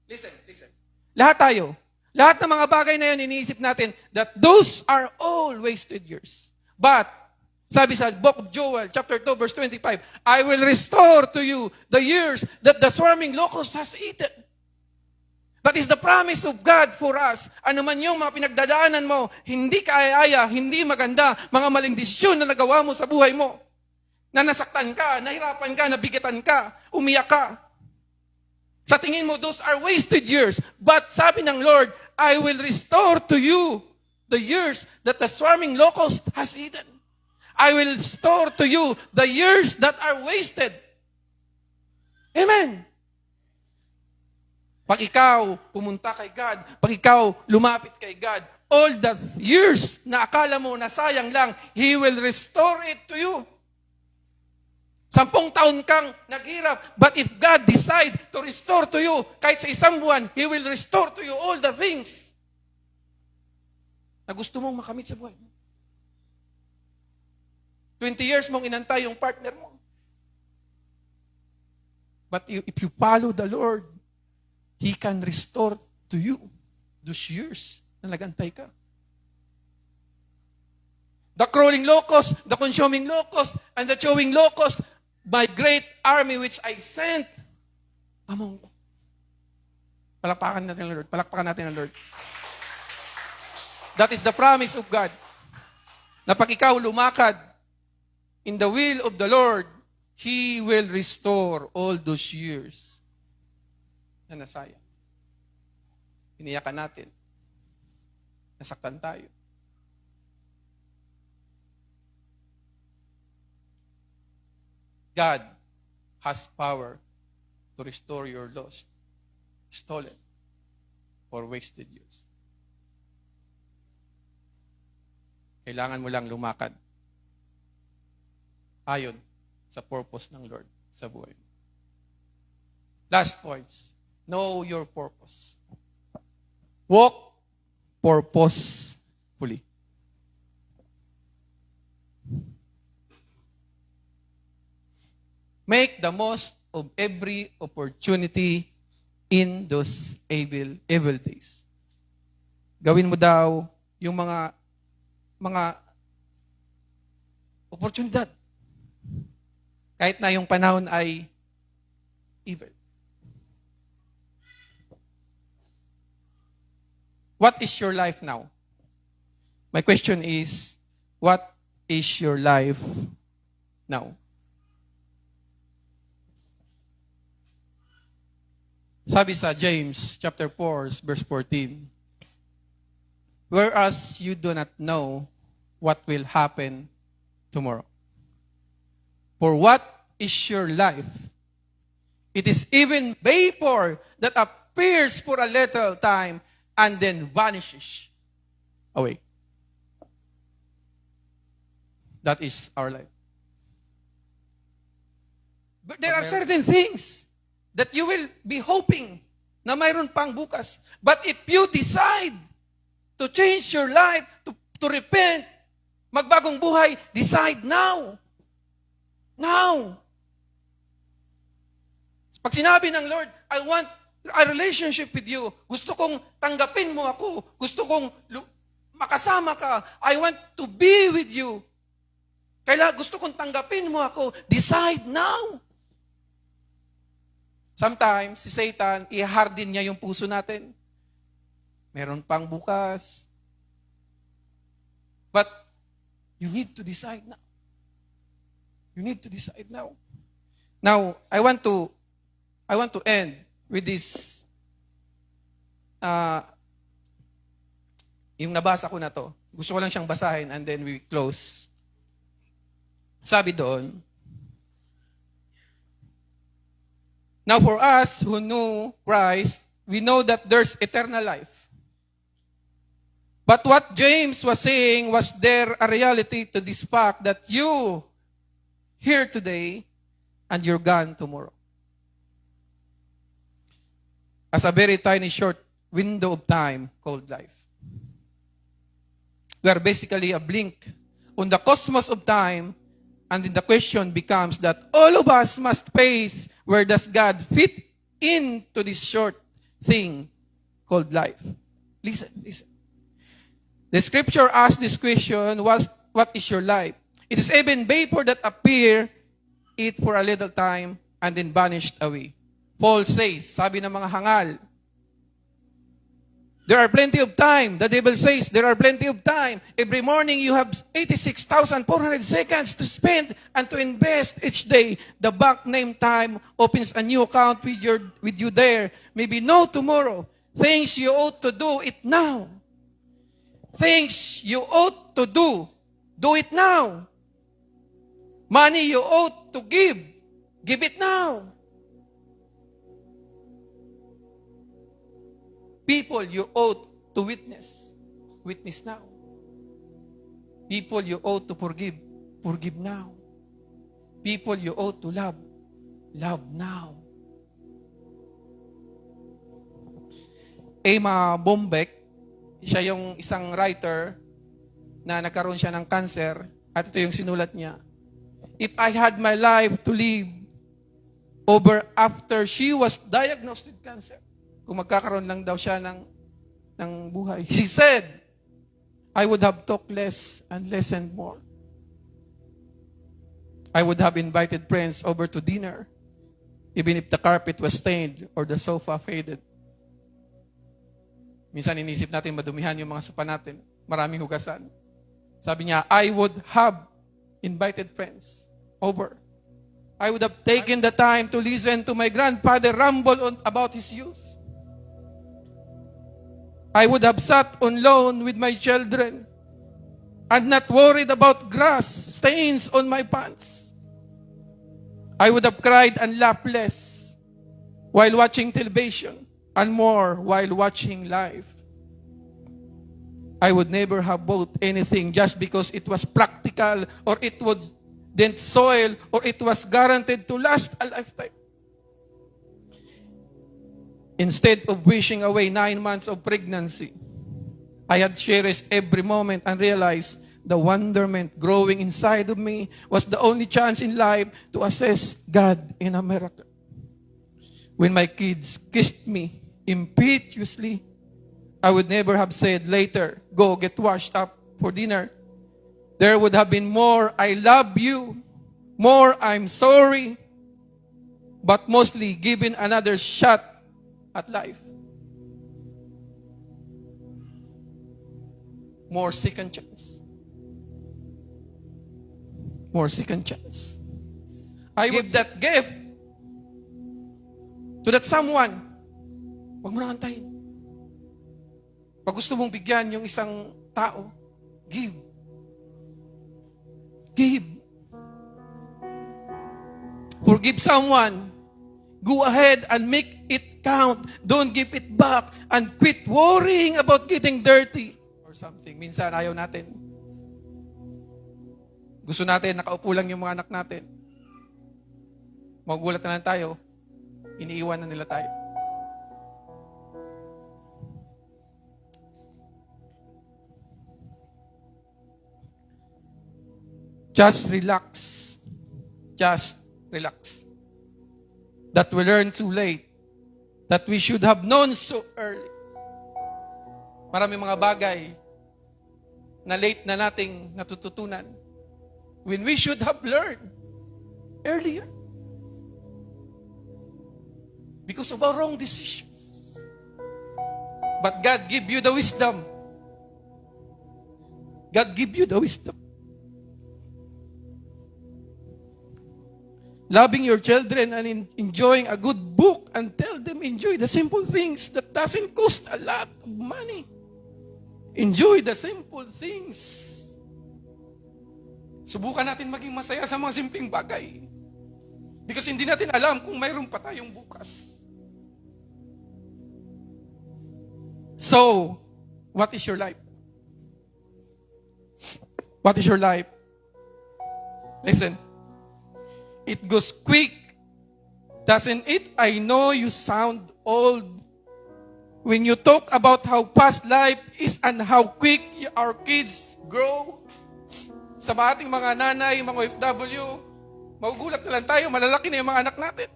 Listen. Lahat tayo. Lahat ng mga bagay na yun, iniisip natin that those are all wasted years. But, sabi sa book of Joel, chapter 2, verse 25, I will restore to you the years that the swarming locust has eaten. That is the promise of God for us. Ano man yung mga pinagdadaanan mo, hindi kaaya-aya, hindi maganda, mga maling desisyon na nagawa mo sa buhay mo. Na nasaktan ka, nahirapan ka, nabigatan ka, umiyak ka. Sa tingin mo, those are wasted years. But sabi ng Lord, I will restore to you the years that the swarming locust has eaten. I will restore to you the years that are wasted. Amen. Pag ikaw pumunta kay God, pag ikaw lumapit kay God, all the years na akala mo na sayang lang, He will restore it to you. 10 taon kang naghirap, but if God decide to restore to you, kahit sa isang buwan, He will restore to you all the things na gusto mong makamit sa buhay. 20 years mong inantay yung partner mo. But if you follow the Lord, He can restore to you those years na nagantay ka. The crawling locust, the consuming locust, and the chewing locust, my great army which I sent among them. Palakpakan natin ang Lord. Palakpakan natin ang Lord. That is the promise of God. Na pag ikaw lumakad in the will of the Lord, He will restore all those years na nasayang. Iniyakan natin. Nasaktan tayo. God has power to restore your lost, stolen, or wasted years. Kailangan mo lang lumakad ayon sa purpose ng Lord sa buhay mo. Last points. Know your purpose. Walk purposefully. Make the most of every opportunity in those evil days. Gawin mo daw yung mga oportunidad. Kahit na yung panahon ay evil. What is your life now? My question is, what is your life now? Sabi sa James chapter 4 verse 14, whereas you do not know what will happen tomorrow. For what is your life? It is even vapor that appears for a little time and then vanishes away. That is our life. But there are certain things that you will be hoping na mayroon pang bukas. But if you decide to change your life, to repent, magbagong buhay, decide now. Now. Pag sinabi ng Lord, I want a relationship with you. Gusto kong tanggapin mo ako. Gusto kong makasama ka. I want to be with you. Gusto kong tanggapin mo ako. Decide now. Sometimes, si Satan, i-harden niya yung puso natin. Meron pang bukas. But, you need to decide now. You need to decide now. Now, I want to end with this, yung nabasa ko na to. Gusto ko lang siyang basahin and then we close. Sabi doon, now for us who know Christ, we know that there's eternal life. But what James was saying, was there a reality to this fact that you here today and you're gone tomorrow? As a very tiny short window of time called life. We are basically a blink on the cosmos of time, and then the question becomes that all of us must face, where does God fit into this short thing called life. Listen. The scripture asks this question, what is your life? It is even vapor that appear it for a little time and then vanished away. Paul says, sabi ng mga hangal, there are plenty of time. The devil says, there are plenty of time. Every morning you have 86,400 seconds to spend and to invest each day. The bank name time opens a new account with you there. Maybe no tomorrow. Things you ought to do it now. Things you ought to do it now. Money you ought to give it now. People you ought to witness now. People you ought to forgive now. People you ought to love now. Emma Bombeck, siya yung isang writer na nagkaroon siya ng cancer, at ito yung sinulat niya. If I had my life to live over after she was diagnosed with cancer, kung magkakaroon lang daw siya ng buhay. She said, I would have talked less and listened more. I would have invited friends over to dinner, even if the carpet was stained or the sofa faded. Minsan inisip natin madumihan yung mga sopa natin. Maraming hugasan. Sabi niya, I would have invited friends over. I would have taken the time to listen to my grandfather ramble about his youth. I would have sat on lawn with my children and not worried about grass stains on my pants. I would have cried and laughed less while watching television and more while watching live. I would never have bought anything just because it was practical or it would dent soil or it was guaranteed to last a lifetime. Instead of wishing away 9 months of pregnancy, I had cherished every moment and realized the wonderment growing inside of me was the only chance in life to assess God in a miracle. When my kids kissed me impetuously, I would never have said later, go get washed up for dinner. There would have been more, I love you, more, I'm sorry, but mostly given another shot at life. More second chance. More second chance. I would give that gift to that someone. Huwag mo na kantahin. Pag gusto mong bigyan yung isang tao, give. Give. Forgive someone. Go ahead and make it count. Don't give it back and quit worrying about getting dirty or something. Minsan ayaw natin. Gusto natin, nakaupo lang yung mga anak natin. Magugulat na lang tayo, iniiwan na nila tayo. Just relax. Just relax. That we learn too late. That we should have known so early. Maraming mga bagay na late na nating natututunan when we should have learned earlier. Because of our wrong decisions. But God give you the wisdom. God give you the wisdom. Loving your children and enjoying a good book and tell them enjoy the simple things that doesn't cost a lot of money. Enjoy the simple things. Subukan natin maging masaya sa mga simpleng bagay. Because hindi natin alam kung mayroon pa tayong bukas. So, what is your life? What is your life? Listen. It goes quick. Doesn't it? I know you sound old when you talk about how fast life is and how quick our kids grow. Sa ating mga nanay, mga OFW, magugulat na lang tayo, malalaki na yung mga anak natin.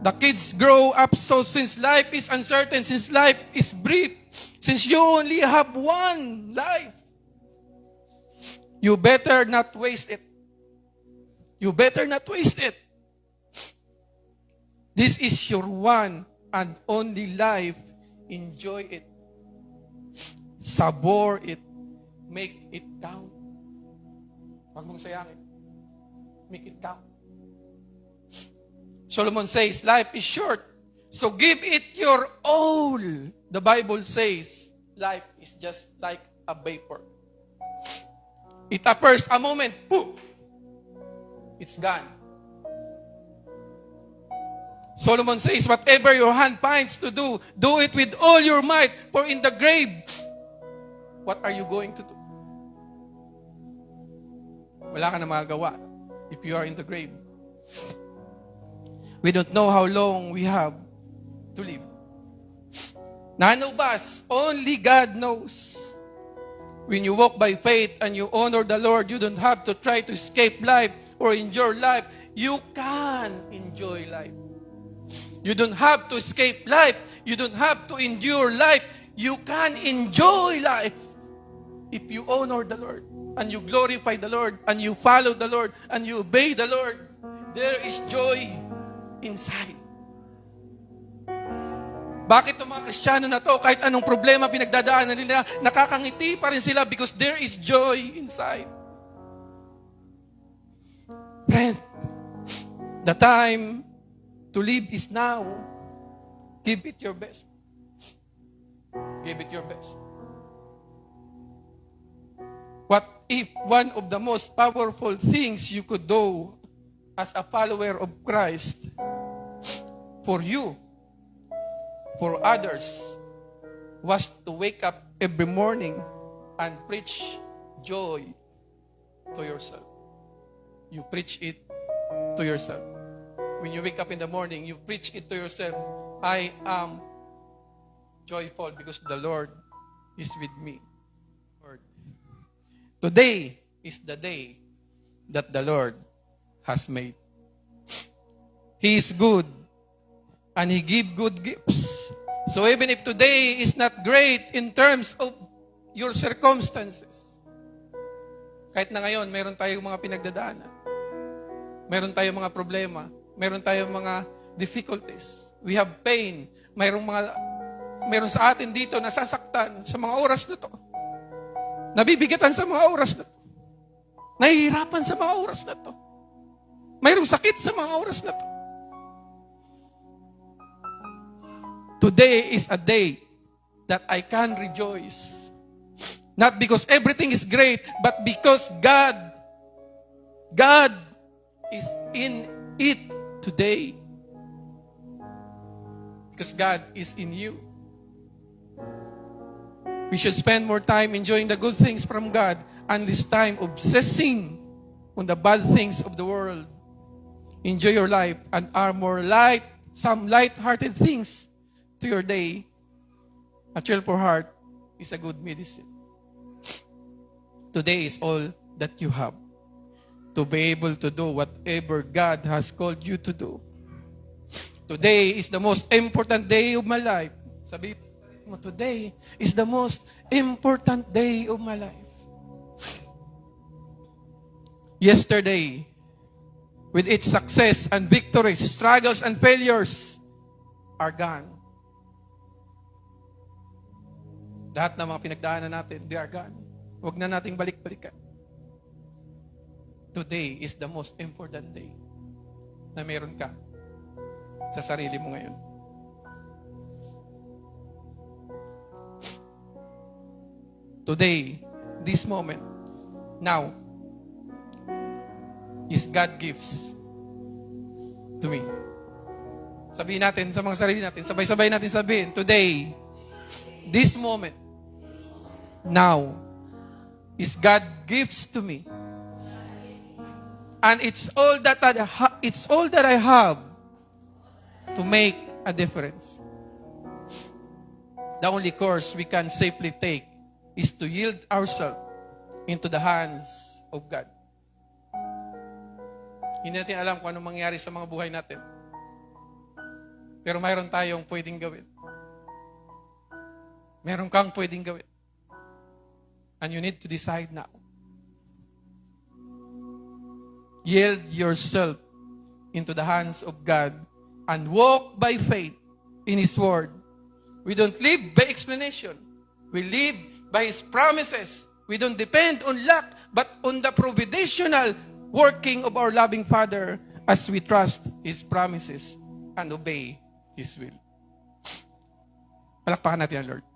The kids grow up, so since life is uncertain, since life is brief, since you only have one life, you better not waste it. You better not waste it. This is your one and only life. Enjoy it. Sabor it. Make it count. Huwag mong sayangin. Make it count. Solomon says, life is short, so give it your all. The Bible says, life is just like a vapor. It appears a moment, poof, it's gone. Solomon says, whatever your hand finds to do, do it with all your might, for in the grave, what are you going to do? Wala ka na magagawa if you are in the grave. We don't know how long we have to live. None of us, only God knows. When you walk by faith and you honor the Lord, you don't have to try to escape life or enjoy life. You can enjoy life. You don't have to escape life. You don't have to endure life. You can enjoy life if you honor the Lord and you glorify the Lord and you follow the Lord and you obey the Lord. There is joy inside. Bakit itong mga Kristiyano na to, kahit anong problema pinagdadaanan nila, nakakangiti pa rin sila because there is joy inside. Friend, the time to live is now. Give it your best. Give it your best. What if one of the most powerful things you could do as a follower of Christ for you, for others, was to wake up every morning and preach joy to yourself. You preach it to yourself. When you wake up in the morning, you preach it to yourself. I am joyful because the Lord is with me. Lord. Today is the day that the Lord has made. He is good and He gives good gifts. So even if today is not great in terms of your circumstances, kahit na ngayon, meron tayong mga pinagdadaanan. Meron tayong mga problema. Meron tayong mga difficulties. We have pain. Meron sa atin dito nasasaktan sa mga oras na to. Nabibigatan sa mga oras na to. Nahihirapan sa mga oras na to. Mayroong sakit sa mga oras na to. Today is a day that I can rejoice. Not because everything is great, but because God is in it today. Because God is in you. We should spend more time enjoying the good things from God and less time obsessing on the bad things of the world. Enjoy your life and are more some light-hearted things to your day. A cheerful heart is a good medicine. Today is all that you have to be able to do whatever God has called you to do. Today is the most important day of my life. Sabi mo, today is the most important day of my life. Yesterday, with its success and victories, struggles and failures, are gone. Lahat ng mga pinagdaanan natin, they are gone. Huwag na nating balik-balikan. Today is the most important day na meron ka sa sarili mo ngayon. Today, this moment, now, is God gives to me. Sabihin natin sa mga sarili natin, sabay-sabay natin sabihin, today, this moment, now, is God gives to me. And it's all that I have to make a difference. The only course we can safely take is to yield ourselves into the hands of God. Hindi natin alam kung anong mangyari sa mga buhay natin. Pero mayroon tayong pwedeng gawin. Meron kang pwedeng gawin. And you need to decide now. Yield yourself into the hands of God and walk by faith in His Word. We don't live by explanation. We live by His promises. We don't depend on luck, but on the providential working of our loving Father as we trust His promises and obey His will. Palakpakan natin ang Lord.